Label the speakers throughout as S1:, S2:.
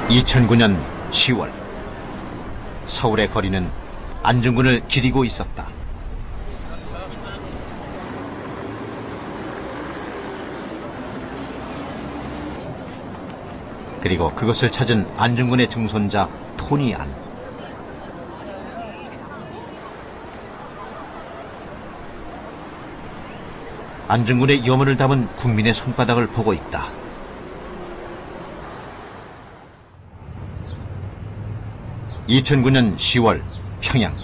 S1: 2009년 10월 서울의 거리는 안중근을 기리고 있었다. 그리고 그것을 찾은 안중근의 증손자 토니 안. 안중근의 염원을 담은 국민의 손바닥을 보고 있다. (2009년 10월) 평양.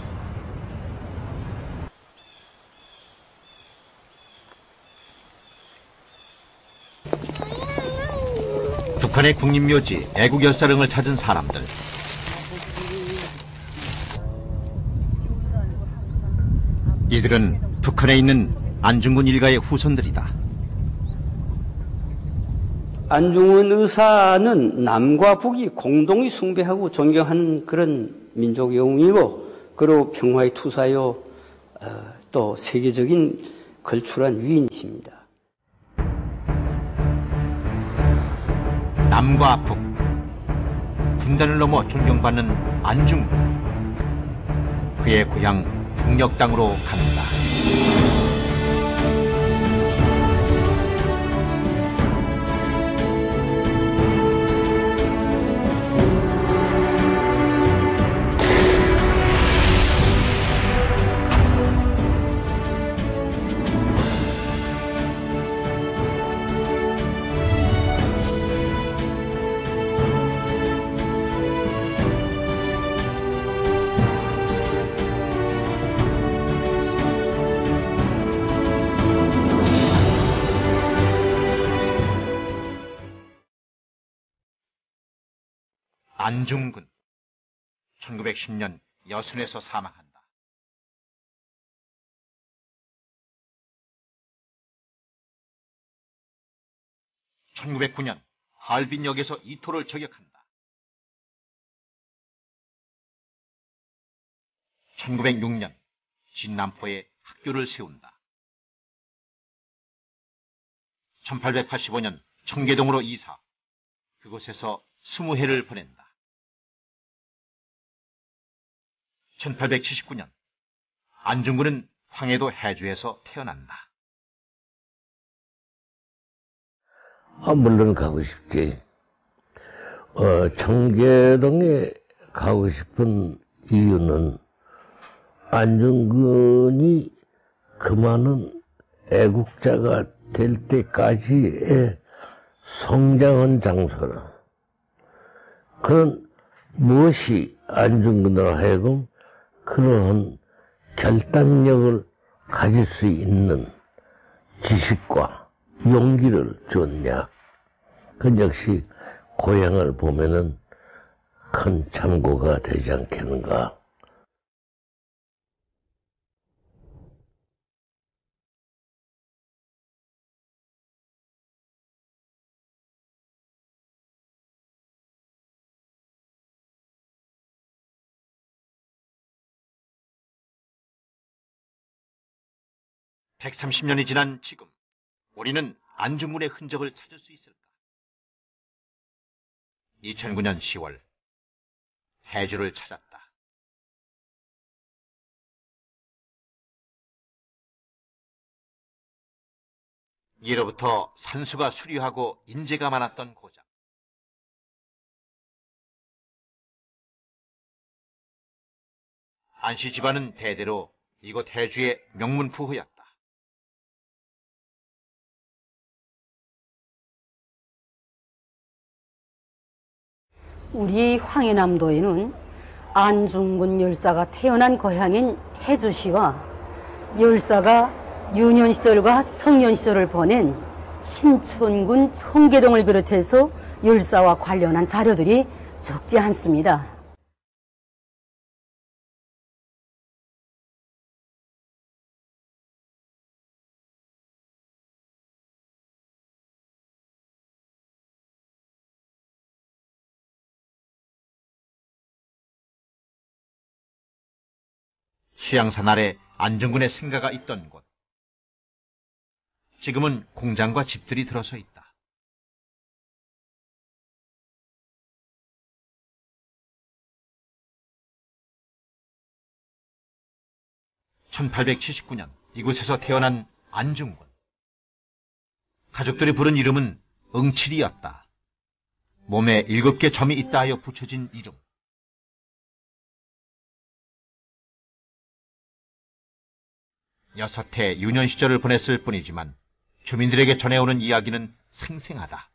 S1: 북한의 국립묘지 애국열사릉을 찾은 사람들. 이들은 북한에 있는 안중근 일가의 후손들이다.
S2: 안중근 의사는 남과 북이 공동히 숭배하고 존경하는 그런 민족 영웅이고, 그리고 평화의 투사요, 또 세계적인 걸출한 위인이십니다.
S1: 남과 북, 분단을 넘어 존경받는 안중근. 그의 고향 북녘 땅으로 간다. 안중근 1910년 여순에서 사망한다. (1909년) 하얼빈역에서 이토를 저격한다. 1906년 진남포에 학교를 세운다. 1885년 청계동으로 이사. 그곳에서 20해를 보낸다. 1879년 안중근은 황해도 해주에서 태어난다.
S3: 물론 가고 싶지. 청계동에 가고 싶은 이유는 안중근이 그 많은 애국자가 될 때까지의 성장한 장소라. 그런 무엇이 안중근으로 하여금 그러한 결단력을 가질 수 있는 지식과 용기를 줬냐. 그 역시 고향을 보면은 큰 참고가 되지 않겠는가.
S1: (130년이) 지난 지금 우리는 안중근의 흔적을 찾을 수 있을까? 2009년 10월 해주를 찾았다. 예로부터 산수가 수려하고 인재가 많았던 고장. 안씨 집안은 대대로 이곳 해주의 명문부호였다.
S4: 우리 황해남도에는 안중근 열사가 태어난 고향인 해주시와 열사가 유년 시절과 청년 시절을 보낸 신촌군 청계동을 비롯해서 열사와 관련한 자료들이 적지 않습니다.
S1: 수양산 아래 안중근의 생가가 있던 곳. 지금은 공장과 집들이 들어서 있다. 1879년 이곳에서 태어난 안중근. 가족들이 부른 이름은 응칠이었다. 몸에 7개 점이 있다 하여 붙여진 이름. 여섯해 유년 시절을 보냈을 뿐이지만 주민들에게 전해오는 이야기는 생생하다.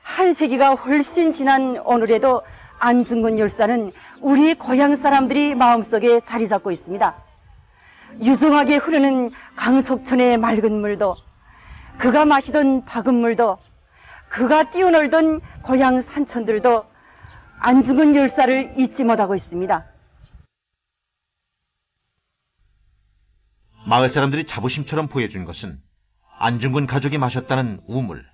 S4: 한 세기가 훨씬 지난 오늘에도 안중근 열사는 우리 고향 사람들이 마음속에 자리 잡고 있습니다. 유성하게 흐르는 강석천의 맑은 물도, 그가 마시던 박은 물도, 그가 뛰어놀던 고향 산천들도 안중근 열사를 잊지 못하고 있습니다.
S1: 마을 사람들이 자부심처럼 보여준 것은 안중근 가족이 마셨다는 우물.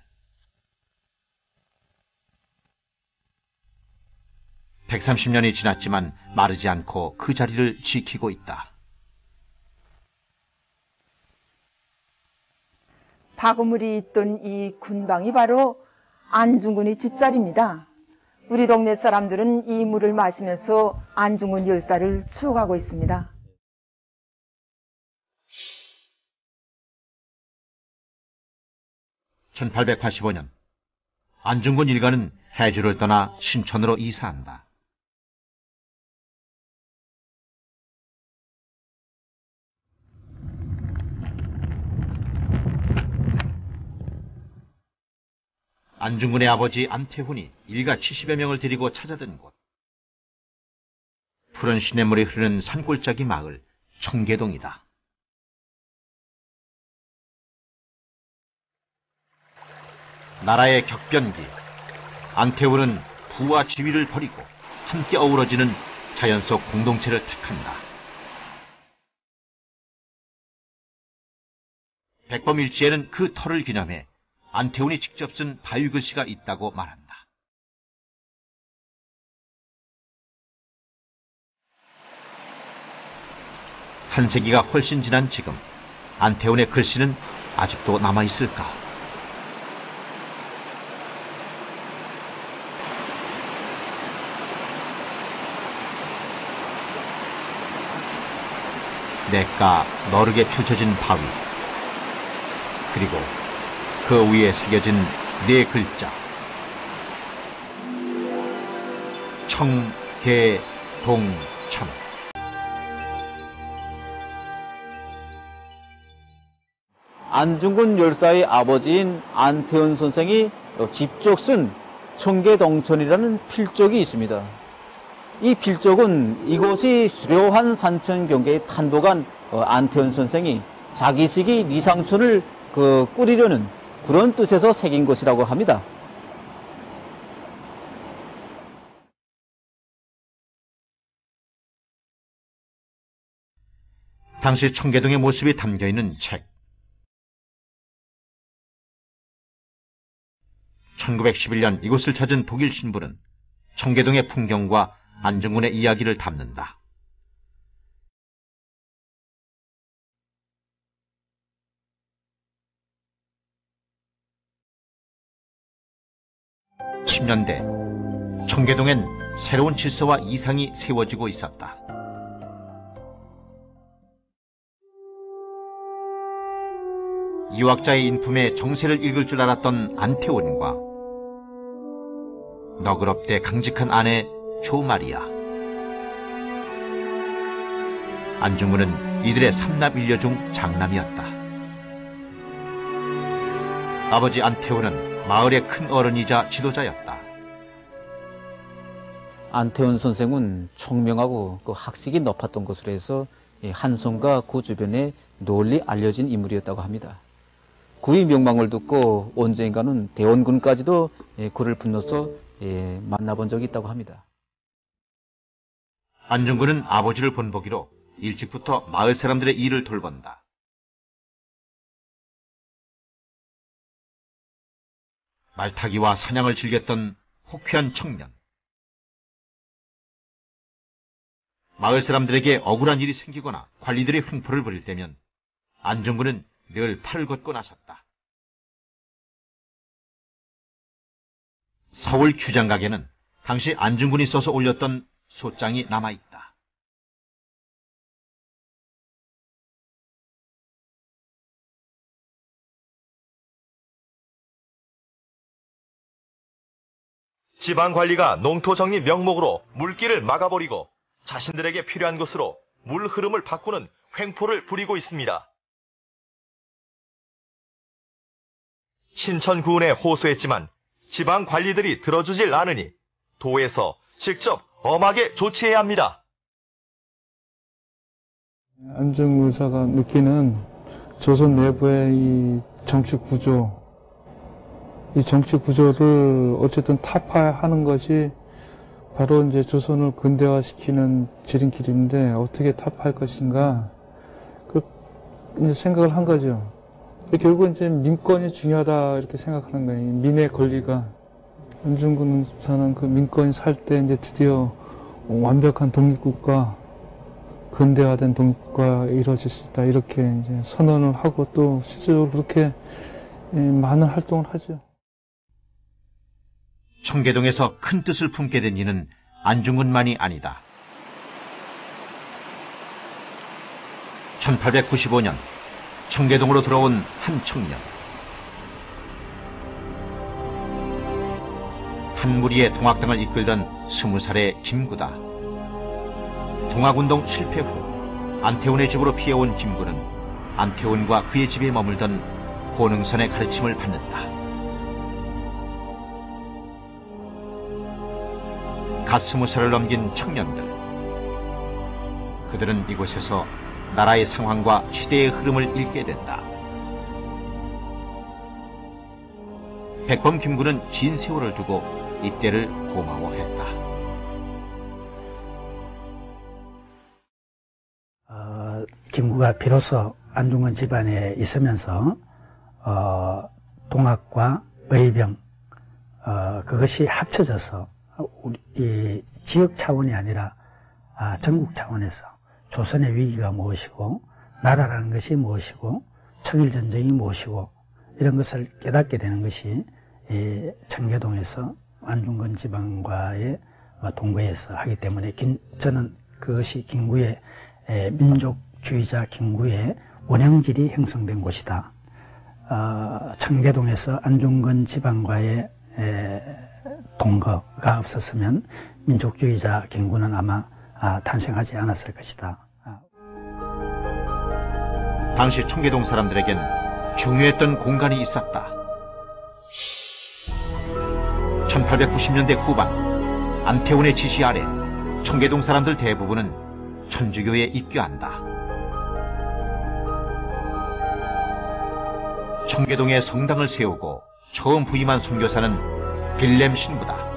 S1: 130년이 지났지만 마르지 않고 그 자리를 지키고 있다.
S5: 박우물이 있던 이 군방이 바로 안중근의 집자리입니다. 우리 동네 사람들은 이 물을 마시면서 안중근 열사를 추억하고 있습니다.
S1: (1885년) 안중근 일가는 해주를 떠나 신천으로 이사한다. 안중근의 아버지 안태훈이 일가 70여 명을 데리고 찾아든 곳. 푸른 시냇물이 흐르는 산골짜기 마을 청계동이다. 나라의 격변기. 안태훈은 부와 지위를 버리고 함께 어우러지는 자연 속 공동체를 택한다. 백범일지에는 그 터를 기념해 안태훈이 직접 쓴 바위글씨가 있다고 말한다. 한 세기가 훨씬 지난 지금 안태훈의 글씨는 아직도 남아있을까? 냇가 너르게 펼쳐진 바위, 그리고 그 위에 새겨진 4글자 청계동천.
S6: 안중근 열사의 아버지인 안태훈 선생이 직접 쓴 청계동천이라는 필적이 있습니다. 이 필적은 이곳이 수려한 산천 경계에 탄복한 안태훈 선생이 자기식이 리상천을 꾸리려는 그런 뜻에서 새긴 것이라고 합니다.
S1: 당시 청계동의 모습이 담겨있는 책. 1911년 이곳을 찾은 독일 신부는 청계동의 풍경과 안중근의 이야기를 담는다. (10년대) 청계동엔 새로운 질서와 이상이 세워지고 있었다. 유학자의 인품에 정세를 읽을 줄 알았던 안태훈과 너그럽되 강직한 아내 조마리아. 안중근은 이들의 삼남일녀 중 장남이었다. 아버지 안태훈은 마을의 큰 어른이자 지도자였다.
S6: 안태훈 선생은 총명하고 학식이 높았던 것으로 해서 한성과 그 주변에 널리 알려진 인물이었다고 합니다. 그의 명망을 듣고 언젠가는 대원군까지도 그를 불러서 만나본 적이 있다고 합니다.
S1: 안중근은 아버지를 본보기로 일찍부터 마을 사람들의 일을 돌본다. 말타기와 사냥을 즐겼던 호쾌한 청년. 마을 사람들에게 억울한 일이 생기거나 관리들이 횡포를 부릴 때면 안중근은 늘 팔을 걷고 나섰다. 서울 규장각에는 당시 안중근이 써서 올렸던 소장이 남아있다.
S7: 지방관리가 농토정리 명목으로 물길을 막아버리고 자신들에게 필요한 곳으로 물 흐름을 바꾸는 횡포를 부리고 있습니다. 신천군에 호소했지만 지방관리들이 들어주질 않으니 도에서 직접 엄하게 조치해야 합니다.
S8: 안중근 의사가 느끼는 조선 내부의 이 정치 구조, 이 정치 구조를 어쨌든 타파하는 것이 바로 이제 조선을 근대화시키는 지름길인데 어떻게 타파할 것인가, 이제 생각을 한 거죠. 결국은 이제 민권이 중요하다 이렇게 생각하는 거예요. 민의 권리가. 안중근 의사는 그 민권이 살 때 이제 드디어 완벽한 독립국가, 근대화된 독립국가가 이루어질 수 있다 이렇게 이제 선언을 하고 또 실질적으로 그렇게 많은 활동을 하죠.
S1: 청계동에서 큰 뜻을 품게 된 이는 안중근만이 아니다. 1895년 청계동으로 들어온 한 청년. 한 무리의 동학당을 이끌던 20살의 김구다. 동학운동 실패 후 안태훈의 집으로 피해온 김구는 안태훈과 그의 집에 머물던 고능선의 가르침을 받는다. 갓 20살을 넘긴 청년들. 그들은 이곳에서 나라의 상황과 시대의 흐름을 읽게 된다. 백범 김구는 긴 세월을 두고 이때를 고마워했다.
S9: 김구가 비로소 안중근 집안에 있으면서 동학과 의병 그것이 합쳐져서 이 지역 차원이 아니라 전국 차원에서 조선의 위기가 무엇이고 나라라는 것이 무엇이고 청일전쟁이 무엇이고 이런 것을 깨닫게 되는 것이 이 청계동에서 안중근 집안과의 동거에서 하기 때문에 저는 그것이 김구의 민족주의자 김구의 원형질이 형성된 곳이다. 청계동에서 안중근 집안과의 동거가 없었으면 민족주의자 김구는 아마 탄생하지 않았을 것이다.
S1: 당시 청계동 사람들에겐 중요했던 공간이 있었다. 1890년대 후반 안태훈의 지시 아래 청계동 사람들 대부분은 천주교에 입교한다. 청계동에 성당을 세우고 처음 부임한 선교사는 빌렘 신부다.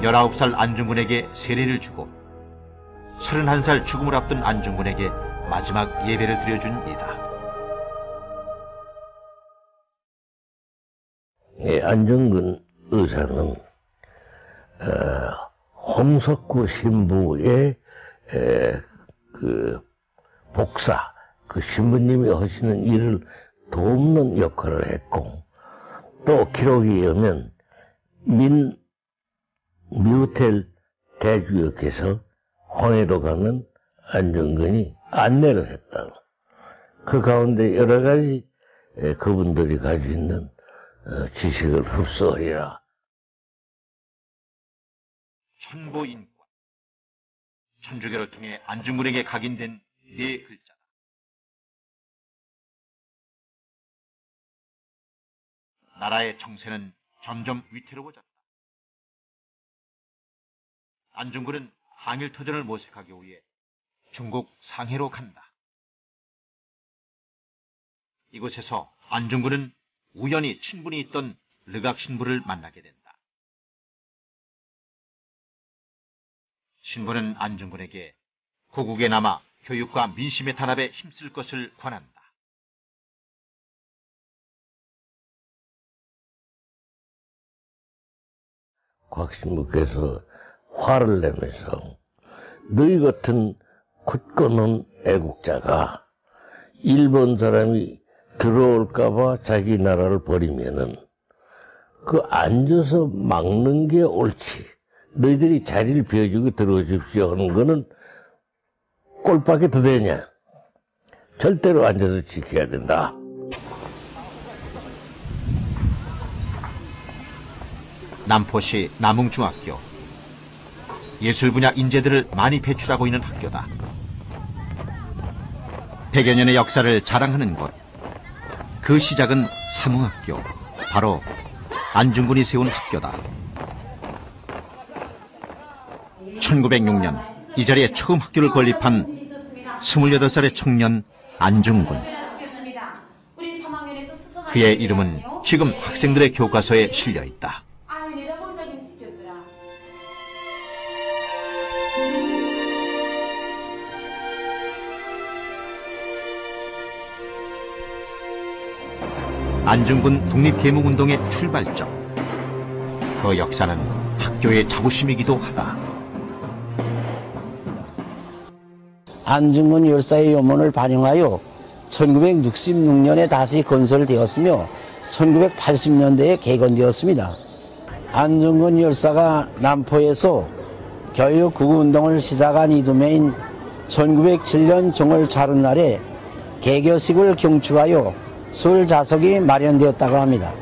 S1: 19살 안중근에게 세례를 주고 31살 죽음을 앞둔 안중근에게 마지막 예배를 드려준 이다.
S3: 안중근 의사는 홍석구 신부의 그 복사, 그 신부님이 하시는 일을 돕는 역할을 했고, 또 기록에 의하면 미우텔 대주역에서 황해도 가면 안중근이 안내를 했다. 그 가운데 여러 가지 그분들이 가지고 있는 지식을 흡수하리라.
S1: 천보인권. 천주교를 통해 안중근에게 각인된 네 글자다. 나라의 정세는 점점 위태로워졌다. 안중근은 항일터전을 모색하기 위해 중국 상해로 간다. 이곳에서 안중근은 우연히 친분이 있던 르각 신부를 만나게 된다. 신부는 안중근에게 고국에 남아 교육과 민심의 단합에 힘쓸 것을 권한다.
S3: 곽 신부께서 화를 내면서 너희 같은 굳건한 애국자가 일본 사람이 들어올까봐 자기 나라를 버리면은 그 앉아서 막는 게 옳지. 너희들이 자리를 비워주고 들어오십시오 하는 거는 꼴밖에 더 되냐. 절대로 앉아서 지켜야 된다.
S1: 남포시 남흥중학교. 예술 분야 인재들을 많이 배출하고 있는 학교다. 100여 년의 역사를 자랑하는 곳. 그 시작은 삼흥학교, 바로 안중근이 세운 학교다. 1906년 이 자리에 처음 학교를 건립한 28살의 청년 안중근. 그의 이름은 지금 학생들의 교과서에 실려 있다. 안중근 독립개몽운동의 출발점. 그 역사는 학교의 자부심이기도 하다.
S10: 안중근 열사의 요문을 반영하여 1966년에 다시 건설되었으며 1980년대에 개건되었습니다. 안중근 열사가 남포에서 교육구구운동을 시작한 이듬해인 1907년 정월 자른날에 개교식을 경축하여 술 좌석이 마련되었다고 합니다.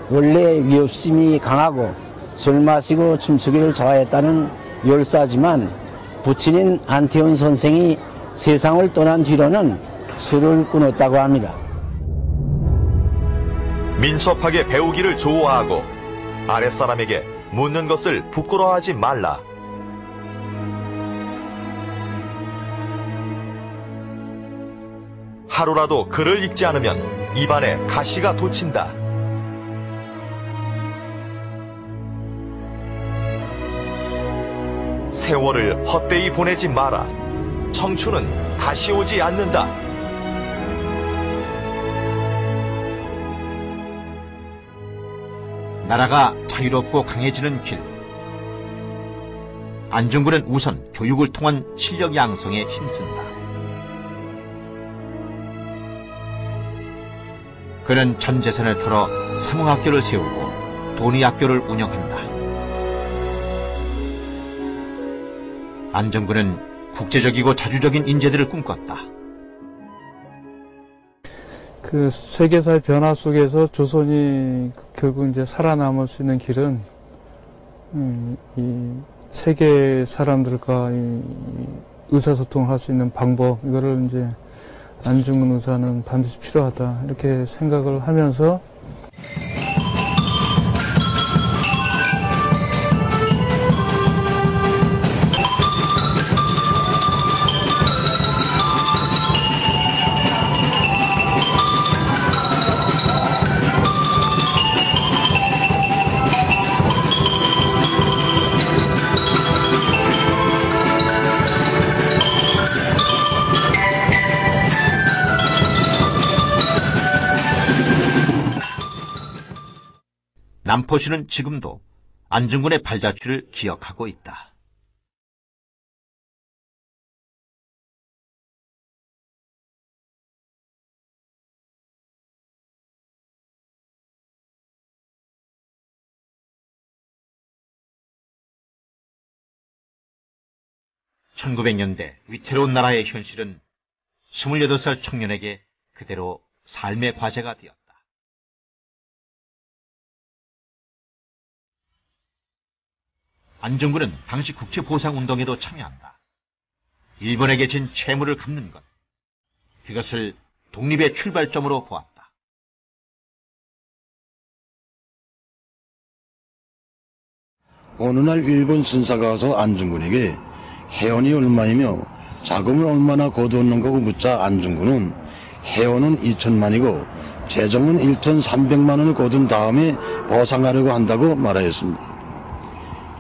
S10: 원래 위협심이 강하고 술 마시고 춤추기를 좋아했다는 열사지만 부친인 안태훈 선생이 세상을 떠난 뒤로는 술을 끊었다고 합니다.
S7: 민첩하게 배우기를 좋아하고 아랫사람에게 묻는 것을 부끄러워하지 말라. 하루라도 글을 읽지 않으면 입안에 가시가 돋친다. 세월을 헛되이 보내지 마라. 청춘은 다시 오지 않는다.
S1: 나라가 자유롭고 강해지는 길. 안중근은 우선 교육을 통한 실력 양성에 힘쓴다. 그는 전 재산을 털어 삼흥학교를 세우고 돈이학교를 운영한다. 안중근은 국제적이고 자주적인 인재들을 꿈꿨다.
S8: 그 세계사의 변화 속에서 조선이 결국 이제 살아남을 수 있는 길은 이 세계 사람들과 이 의사소통을 할 수 있는 방법, 이거를 이제 안중근 의사는 반드시 필요하다, 이렇게 생각을 하면서
S1: 남포시는 지금도 안중근의 발자취를 기억하고 있다. (1900년대) 위태로운 나라의 현실은 28살 청년에게 그대로 삶의 과제가 되었다. 안중근은 당시 국채보상운동에도 참여한다. 일본에게 진 채무를 갚는 것, 그것을 독립의 출발점으로 보았다.
S11: 어느 날 일본 선사가 와서 안중근에게 회원이 얼마이며 자금을 얼마나 거두었는가 고 묻자 안중근은 회원은 2천만이고 재정은 1,300만 원을 거둔 다음에 보상하려고 한다고 말하였습니다.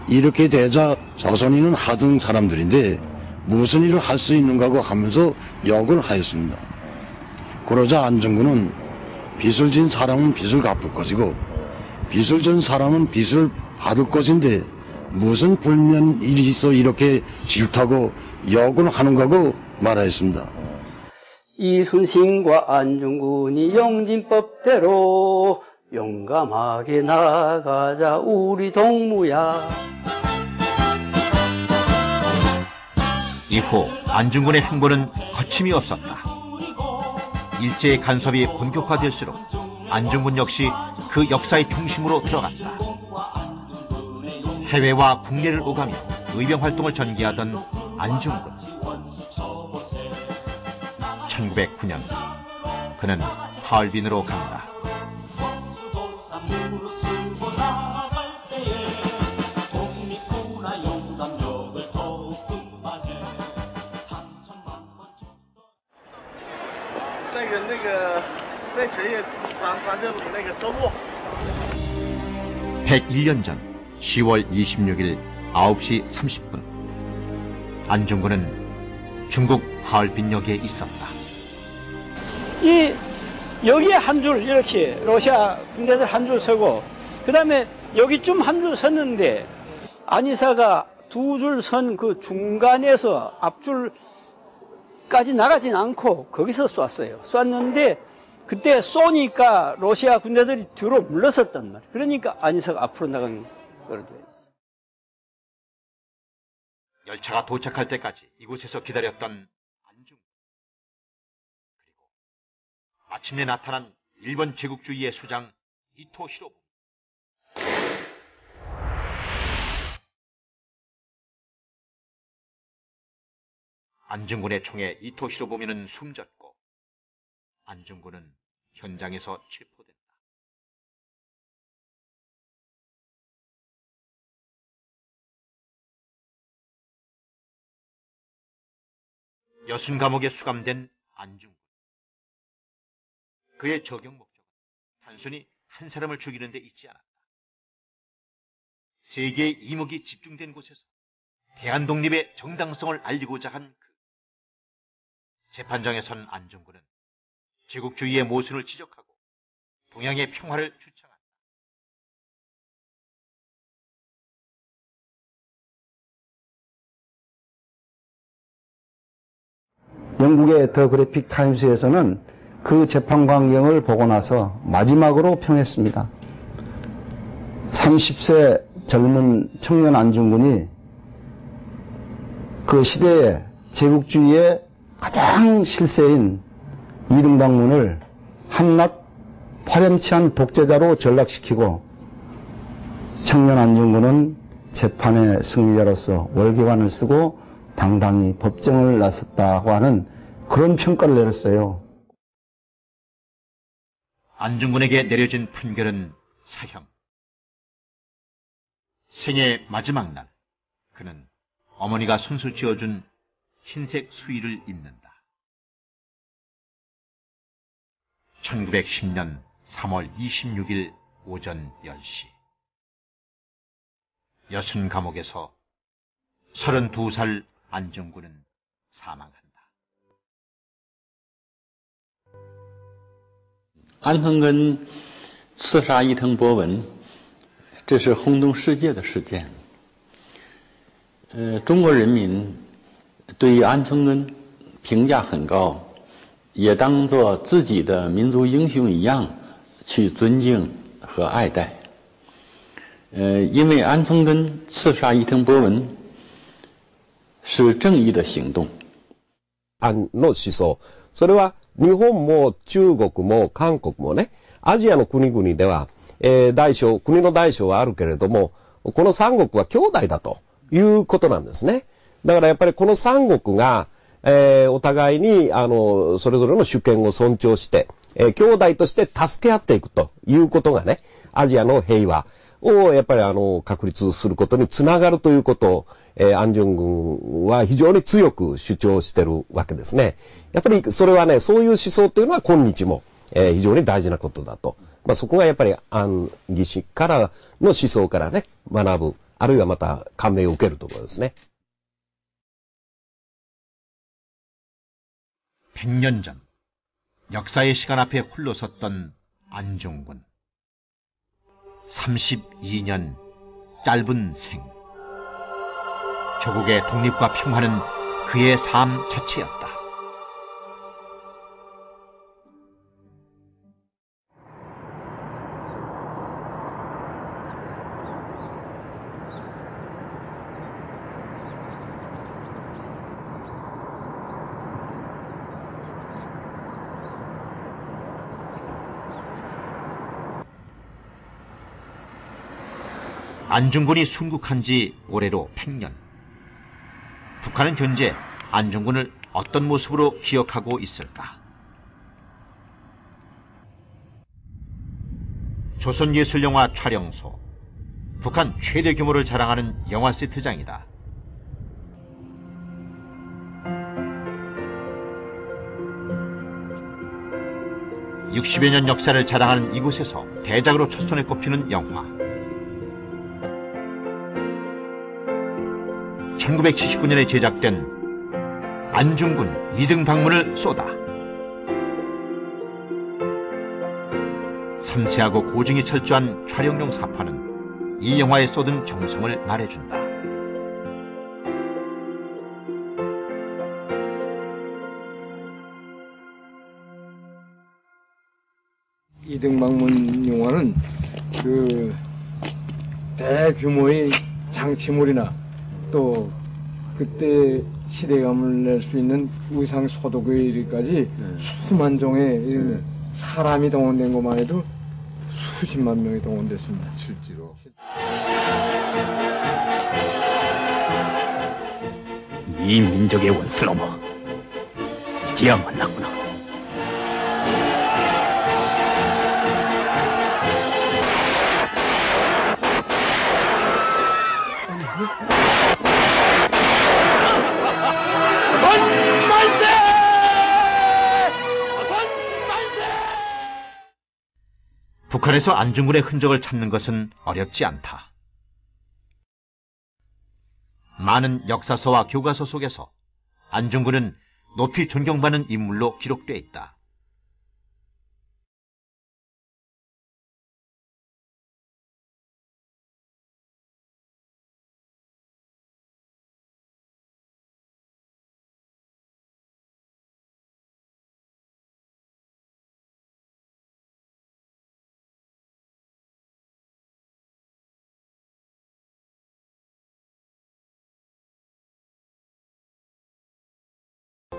S11: 이렇게 되자 조선인은 하등 사람들인데 무슨 일을 할 수 있는가 하면서 욕을 하였습니다. 그러자 안중근은 빚을 진 사람은 빚을 갚을 것이고 빚을 진 사람은 빚을 받을 것인데 무슨 불면 일이 있어 이렇게 질타고 욕을 하는가고 말하였습니다.
S2: 이순신과 안중근이 영진법대로 용감하게 나가자 우리 동무야.
S1: 이후 안중근의 행보는 거침이 없었다. 일제의 간섭이 본격화될수록 안중근 역시 그 역사의 중심으로 들어갔다. 해외와 국내를 오가며 의병 활동을 전개하던 안중근. 1909년 그는 하얼빈으로 간다. (101년) 전 10월 26일 9시 30분 안중근은 중국 하얼빈역에 있었다.
S9: 여기에 한 줄 이렇게 러시아 군대들 한 줄 서고 그 다음에 여기쯤 한 줄 섰는데 안이사가 두 줄 선 그 중간에서 앞줄까지 나가진 않고 거기서 쐈어요. 쐈는데 그때 쏘니까 러시아 군대들이 뒤로 물러섰단 말이에요. 그러니까 안이사가 앞으로 나간 거로 되어 있어요.
S1: 열차가 도착할 때까지 이곳에서 기다렸던 안중근. 그리고 마침내 나타난 일본 제국주의의 수장 이토 히로부미. 안중근의 총에 이토 히로부미는 숨졌고 안중근은 현장에서 체포됐다. 여순 감옥에 수감된 안중근. 그의 적용 목적은 단순히 한 사람을 죽이는 데 있지 않았다. 세계의 이목이 집중된 곳에서 대한 독립의 정당성을 알리고자 한 그. 재판장에 선 안중근은 제국주의의 모순을 지적하고 동양의 평화를 주창한다.
S12: 영국의 더 그래픽 타임스에서는 그 재판 광경을 보고 나서 마지막으로 평했습니다. 30세 젊은 청년 안중근이 그 시대의 제국주의의 가장 실세인 이등방문을 한낱 파렴치한 독재자로 전락시키고 청년 안중근은 재판의 승리자로서 월계관을 쓰고 당당히 법정을 나섰다고 하는 그런 평가를 내렸어요.
S1: 안중근에게 내려진 판결은 사형. 생애 마지막 날 그는 어머니가 손수 지어준 흰색 수의를 입는다. 1910년 3월 26일 오전 10시 여순 감옥에서 32살 안중근은 사망한다.
S13: 安藤根刺杀伊藤博文，这是轰动世界的事件。中国人民对于安藤根评价很高，也当作自己的民族英雄一样去尊敬和爱戴。因为安藤根刺杀伊藤博文是正義的行動。
S14: の思想。それは日本も中国も韓国もね、アジアの国々では、国の大小はあるけれども、この三国は兄弟だということなんですね。だからやっぱりこの三国が、お互いに、それぞれの主権を尊重して、兄弟として助け合っていくということがね、アジアの平和をやっぱり確立することにつながるということを、安重軍は非常に強く主張してるわけですね。やっぱりそれはね、そういう思想というのは今日も、非常に大事なことだと。そこがやっぱり安義士からの思想からね、学ぶ、あるいはまた感銘を受けるところですね。
S1: 100년 전, 역사의 시간 앞에 홀로 섰던 안중근. 32년 짧은 생. 조국의 독립과 평화는 그의 삶 자체였다. 안중근이 순국한 지 올해로 100년. 북한은 현재 안중근을 어떤 모습으로 기억하고 있을까? 조선예술영화 촬영소. 북한 최대 규모를 자랑하는 영화 세트장이다. (60여 년) 역사를 자랑하는 이곳에서 대작으로 첫손에 꼽히는 영화. 1979년에 제작된 안중근 이등방문을 쏘다. 섬세하고 고증이 철저한 촬영용 사파는 이 영화에 쏟은 정성을 말해준다.
S15: 이등방문 영화는 그 대규모의 장치물이나 또 그때 시대감을 낼 수 있는 의상 소독에 이르기까지 수만 종의 사람이 동원된 것만 해도 수십만 명이 동원됐습니다. 실제로.
S16: 이 민족의 원수로머 이제야 만났구나.
S1: 북한에서 안중근의 흔적을 찾는 것은 어렵지 않다. 많은 역사서와 교과서 속에서 안중근은 높이 존경받는 인물로 기록되어 있다.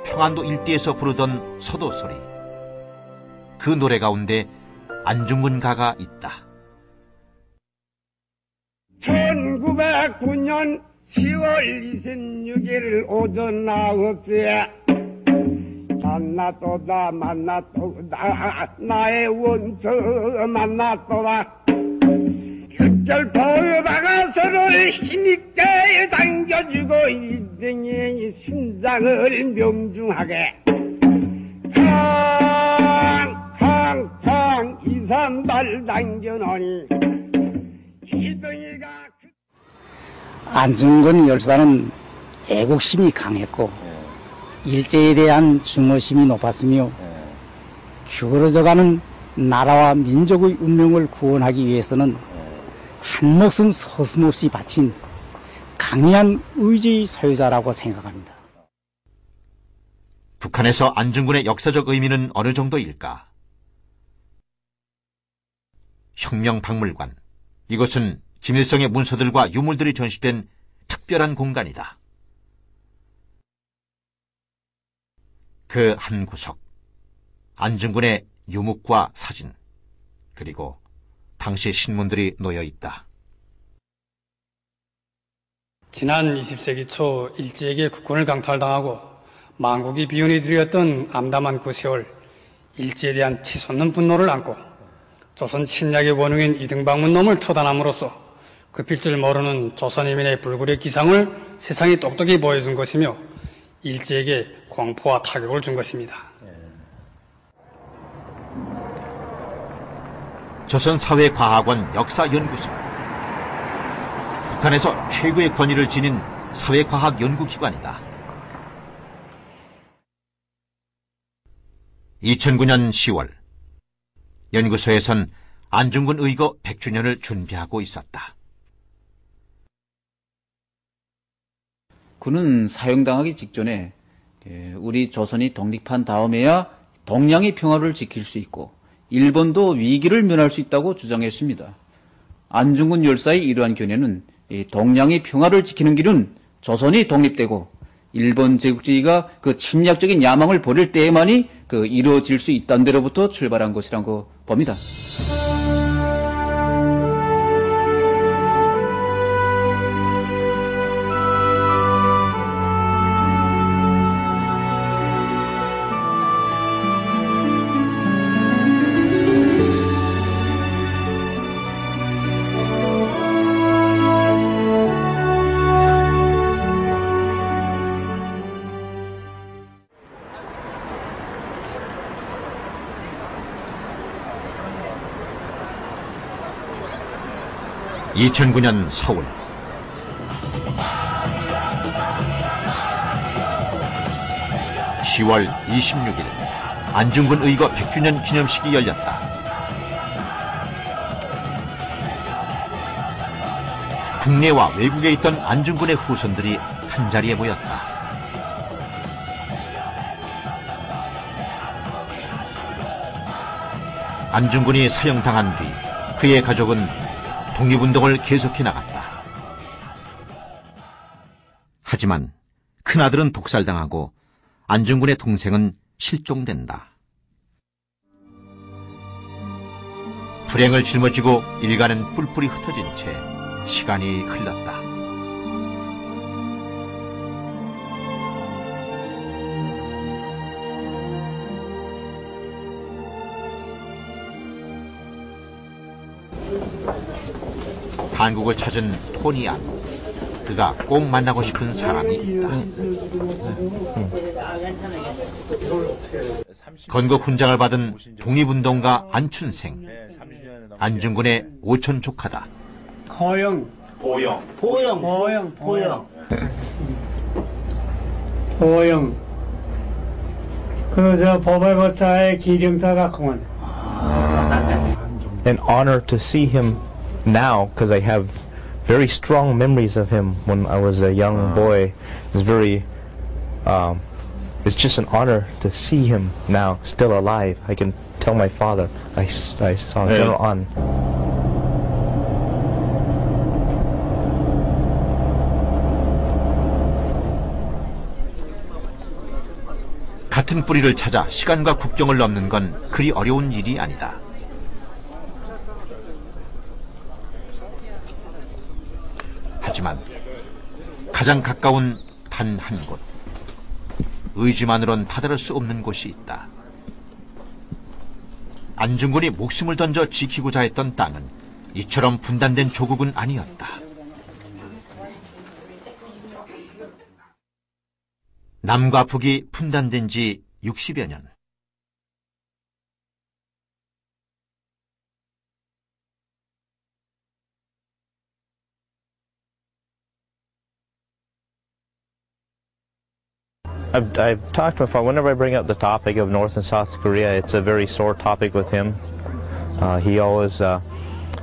S1: 평안도 일대에서 부르던 소도소리. 그 노래 가운데 안중근가가 있다.
S17: 1909년 10월 26일 오전 9시에 만났도다 만났도다 나의 원수 만났도다. 육절 보박아서를 힘있게 당겨주고 이등의 심장을 명중하게 탕탕탕 2~3발 당겨놓으니 이등이가
S10: 안중근 열사는 애국심이 강했고 일제에 대한 중어심이 높았으며 기울어져가는 나라와 민족의 운명을 구원하기 위해서는 한 목숨 서슴없이 바친 강인한 의지의 소유자라고 생각합니다.
S1: 북한에서 안중근의 역사적 의미는 어느 정도일까? 혁명박물관. 이것은 김일성의 문서들과 유물들이 전시된 특별한 공간이다. 그 한 구석, 안중근의 유묵과 사진, 그리고 당시 신문들이 놓여 있다.
S18: 지난 20세기 초 일제에게 국권을 강탈당하고 만국이 비운이 들였던 암담한 그 세월, 일제에 대한 치솟는 분노를 안고 조선 침략의 원흉인 이등방문 놈을 처단함으로써 급힐 줄 모르는 조선인민의 불굴의 기상을 세상이 똑똑히 보여준 것이며 일제에게 공포와 타격을 준 것입니다.
S1: 조선사회과학원 역사연구소. 북한에서 최고의 권위를 지닌 사회과학연구기관이다. 2009년 10월, 연구소에선 안중근 의거 100주년을 준비하고 있었다.
S6: 그는 사형당하기 직전에 우리 조선이 독립한 다음에야 동양의 평화를 지킬 수 있고 일본도 위기를 면할 수 있다고 주장했습니다. 안중근 열사의 이러한 견해는 동양의 평화를 지키는 길은 조선이 독립되고 일본 제국주의가 그 침략적인 야망을 버릴 때에만이 이루어질 수 있다는 데로부터 출발한 것이라고 봅니다.
S1: 2009년 서울. (10월 26일) 안중근 의거 100주년 기념식이 열렸다. 국내와 외국에 있던 안중근의 후손들이 한자리에 모였다. 안중근이 사형당한 뒤 그의 가족은 독립운동을 계속해 나갔다. 하지만 큰아들은 독살당하고 안중근의 동생은 실종된다. 불행을 짊어지고 일가는 뿔뿔이 흩어진 채 시간이 흘렀다. 한국을 찾은 토니 안. 그가 꼭 만나고 싶은 사람이 있다. 건국 훈장을 받은 독립운동가 안춘생. 안중근의 오촌 조카다.
S18: 보영. 그저 보발보자의 기령타 같구만.
S19: An honor to see him now, because I have very strong memories of him when I was a young boy. It's just an honor to see him now, still alive. I can tell my father I saw General An.
S1: 같은 뿌리를 찾아 시간과 국경을 넘는 건 그리 어려운 일이 아니다. 하지만 가장 가까운 단 한 곳, 의지만으론 다다를 수 없는 곳이 있다. 안중근이 목숨을 던져 지키고자 했던 땅은 이처럼 분단된 조국은 아니었다. 남과 북이 분단된 지 60여 년.
S19: I've talked before, whenever I bring up the topic of North and South Korea, it's a very sore topic with him. He always,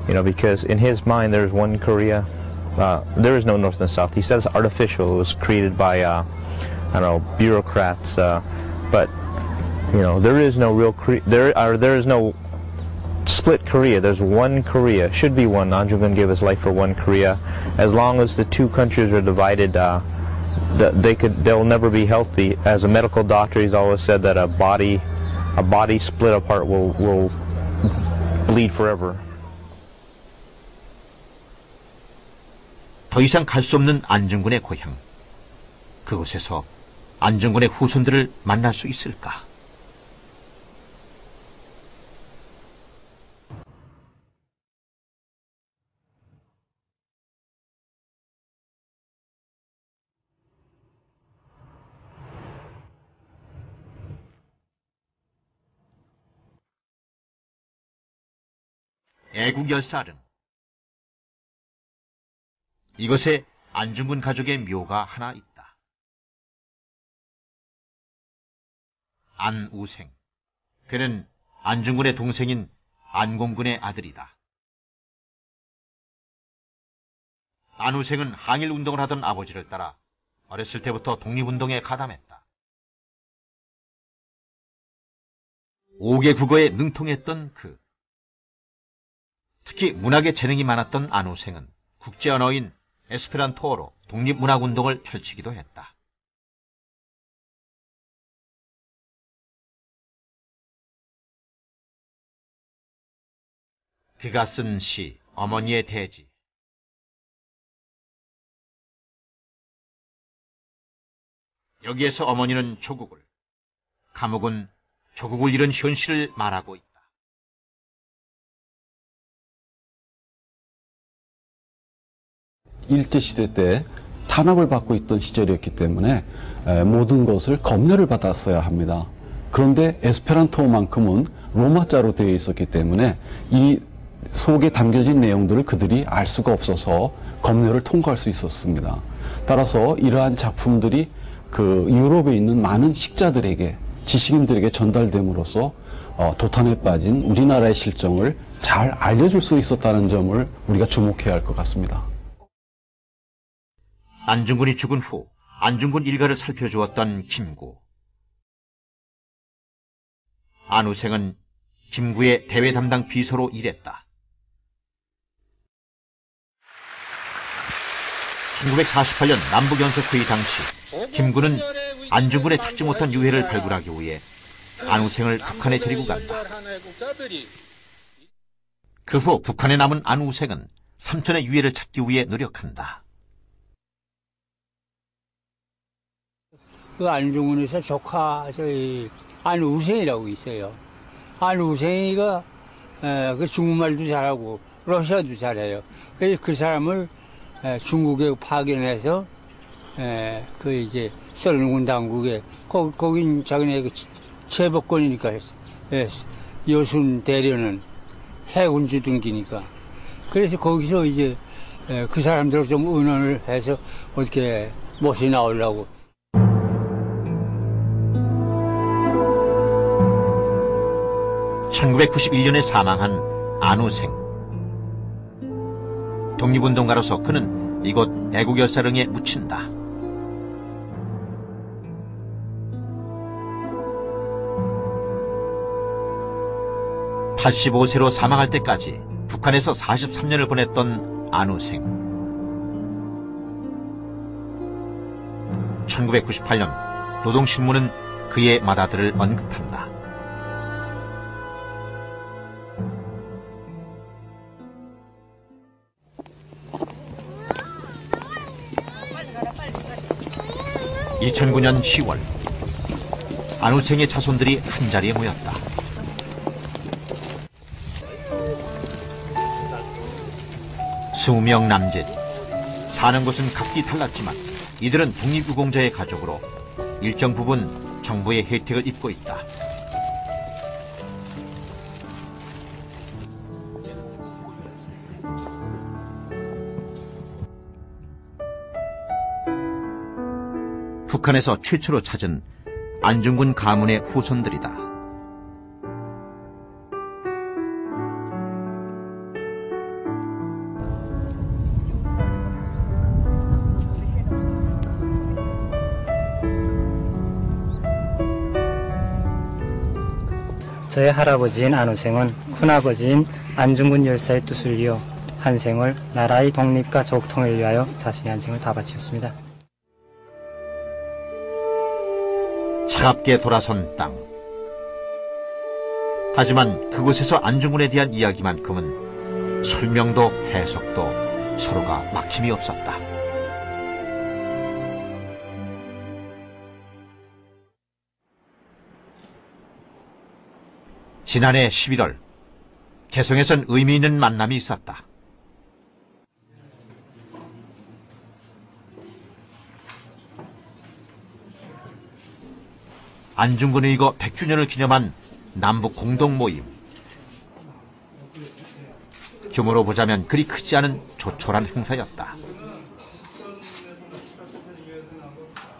S19: because in his mind there's one Korea. There is no North and South. He says artificial. It was created by, bureaucrats. But, there is no real there is no split Korea. There's one Korea. Should be one. Anjungun gave his life for one Korea. As long as the two countries are divided, they'll never be healthy. As a medical doctor, he's always said that a body split apart will bleed forever.
S1: 더 이상 갈 수 없는 안중근의 고향. 그곳에서 안중근의 후손들을 만날 수 있을까? 애국열사릉. 이곳에 안중근 가족의 묘가 하나 있다. 안우생. 그는 안중근의 동생인 안공근의 아들이다. 안우생은 항일운동을 하던 아버지를 따라 어렸을 때부터 독립운동에 가담했다. 5개 국어에 능통했던 그. 특히 문학에 재능이 많았던 안우생은 국제 언어인 에스페란토어로 독립문학운동을 펼치기도 했다. 그가 쓴 시 어머니의 대지. 여기에서 어머니는 조국을, 감옥은 조국을 잃은 현실을 말하고 있다.
S20: 일제시대 때 탄압을 받고 있던 시절이었기 때문에 모든 것을 검열을 받았어야 합니다. 그런데 에스페란토만큼은 로마자로 되어 있었기 때문에 이 속에 담겨진 내용들을 그들이 알 수가 없어서 검열을 통과할 수 있었습니다. 따라서 이러한 작품들이 그 유럽에 있는 많은 식자들에게, 지식인들에게 전달됨으로써 도탄에 빠진 우리나라의 실정을 잘 알려줄 수 있었다는 점을 우리가 주목해야 할 것 같습니다.
S1: 안중근이 죽은 후 안중근 일가를 살펴주었던 김구. 안우생은 김구의 대외 담당 비서로 일했다. 1948년 남북연석회의 당시 김구는 안중근의 찾지 못한 유해를 발굴하기 위해 안우생을 북한에 데리고 간다. 그 후 북한에 남은 안우생은 삼촌의 유해를 찾기 위해 노력한다.
S21: 그 안중근에서 조카 안우생이라고 있어요. 안우생이가 그 중국말도 잘하고 러시아도 잘해요. 그래서 그 사람을 중국에 파견해서 그 이제 소련군 당국에 거긴 자기네 그 제복권이니까 여순 대련은 해군 주둔기니까 그래서 거기서 이제 그 사람들을 좀 의논을 해서 어떻게 못이 나오려고.
S1: (1991년에) 사망한 안우생. 독립운동가로서 그는 이곳 애국열사릉에 묻힌다. (85세로) 사망할 때까지 북한에서 43년을 보냈던 안우생. 1998년 노동신문은 그의 맏아들을 언급한다. (2009년 10월) 안우생의 자손들이 한자리에 모였다. 수명 남짓. 사는 곳은 각기 달랐지만 이들은 독립유공자의 가족으로 일정 부분 정부의 혜택을 입고 있다. 북한에서 최초로 찾은 안중근 가문의 후손들이다.
S22: 저의 할아버지인 안우생은 큰아버지인 안중근 열사의 뜻을 이어 한 생을 나라의 독립과 조국통일을 위하여 자신의 한 생을 다 바치었습니다.
S1: 차갑게 돌아선 땅. 하지만 그곳에서 안중근에 대한 이야기만큼은 설명도 해석도 서로가 막힘이 없었다. 지난해 11월 개성에선 의미 있는 만남이 있었다. 안중근 의거 100주년을 기념한 남북 공동 모임. 규모로 보자면 그리 크지 않은 조촐한 행사였다.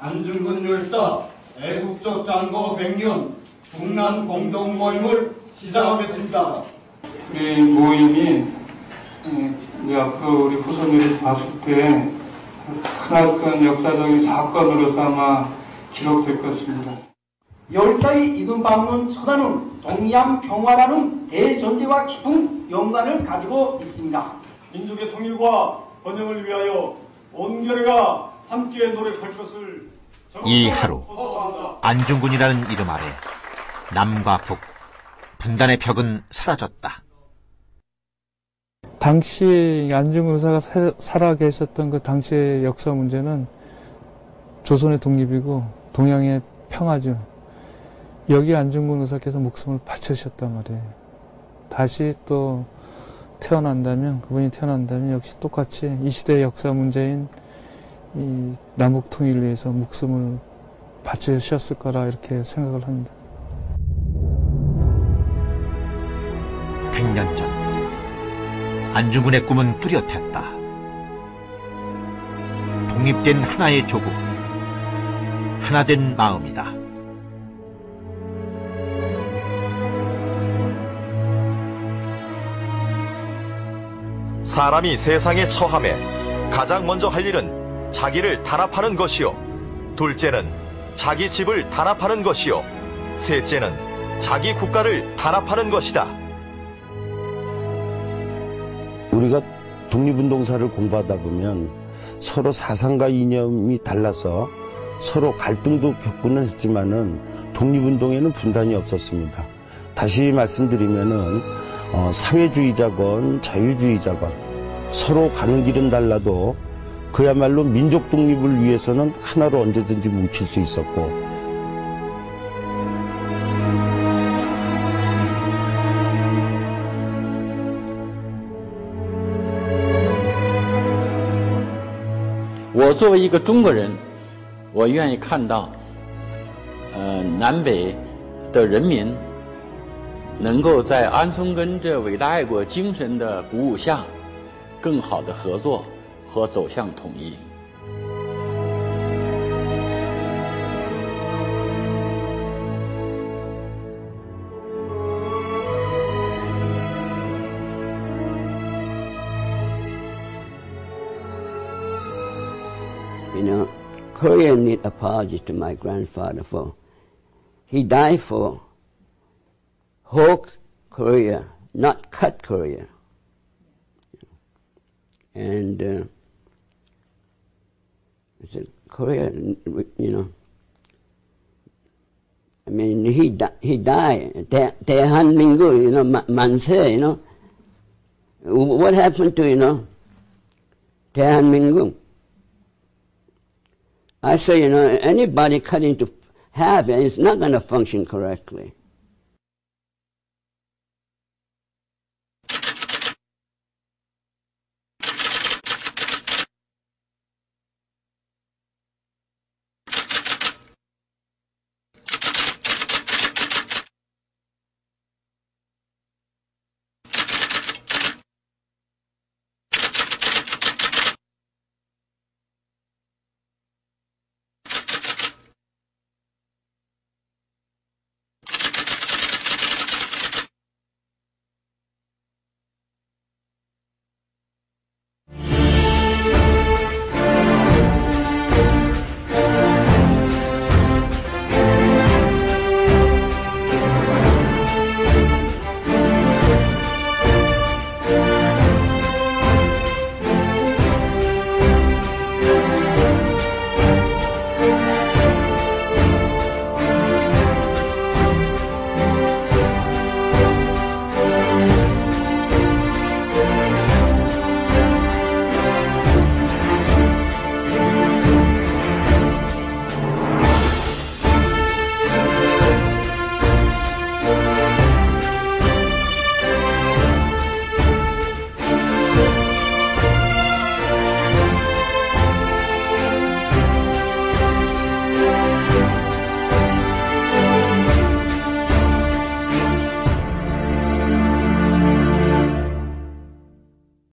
S23: 안중근 열사 애국적 장거 100년 북남 공동 모임을 시작하겠습니다.
S24: 우리 모임이 이제 앞으로 우리 후손들이 봤을 때 크나큰 역사적인 사건으로서 아마 기록될 것입니다.
S25: 열사의 이름 받는 처단은 동양 평화라는 대전제와 깊은 연관을 가지고 있습니다.
S23: 민족의 통일과 번영을 위하여 온 결의가 함께 노력할 것을
S1: 이 하루 안중근이라는 이름 아래 남과 북, 분단의 벽은 사라졌다.
S8: 당시 안중근 의사가 살아 계셨던 그 당시의 역사 문제는 조선의 독립이고 동양의 평화죠. 여기 안중근 의사께서 목숨을 바치셨단 말이에요. 다시 또 그분이 태어난다면 역시 똑같이 이 시대의 역사 문제인 이 남북 통일을 위해서 목숨을 바치셨을 거라 이렇게 생각을 합니다.
S1: 100년 전 안중근의 꿈은 뚜렷했다. 독립된 하나의 조국, 하나된 마음이다.
S3: 사람이 세상에 처함에 가장 먼저 할 일은 자기를 단합하는 것이요, 둘째는 자기 집을 단합하는 것이요, 셋째는 자기 국가를 단합하는 것이다.
S4: 우리가 독립운동사를 공부하다 보면 서로 사상과 이념이 달라서 서로 갈등도 겪고는 했지만은 독립운동에는 분단이 없었습니다. 다시 말씀드리면은 사회주의자건 자유주의자건 서로 가는 길은 달라도 그야말로 민족 독립을 위해서는 하나로 언제든지 뭉칠 수 있었고,
S13: 我作为一个中国人，我愿意看到，南北的人民能够在安重根这伟大爱国精神的鼓舞下，更好的合作和走向统一。
S5: You know, Korea need apology to my grandfather for he died for whole Korea, not cut Korea. And I said, Korea, you know, I mean, he died. 대한민국, you know, 만세, you know. What happened to, you know, 대한민국? I say, you know, anybody cut into half, it's not going to function correctly.